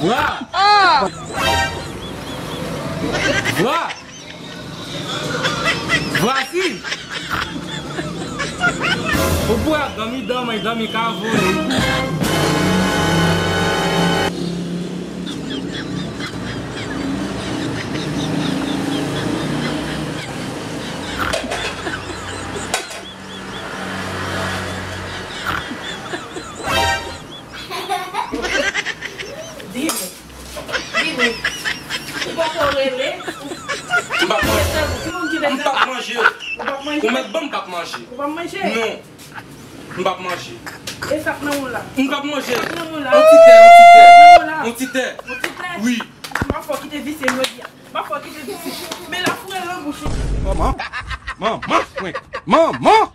Voilà. Voilà. Voici. Au bout, dormir, car voler. Dis-moi. Tu vas pas rêver. On va manger. On met bon pas manger. On va manger. Non. On va manger. Et ça non là. On va manger. On Antité. Oui. Ma foi qui te visse me dire. Ma foi qui te visse. Mais la fourre est là bouchée. Maman. Maman. Oui. Maman.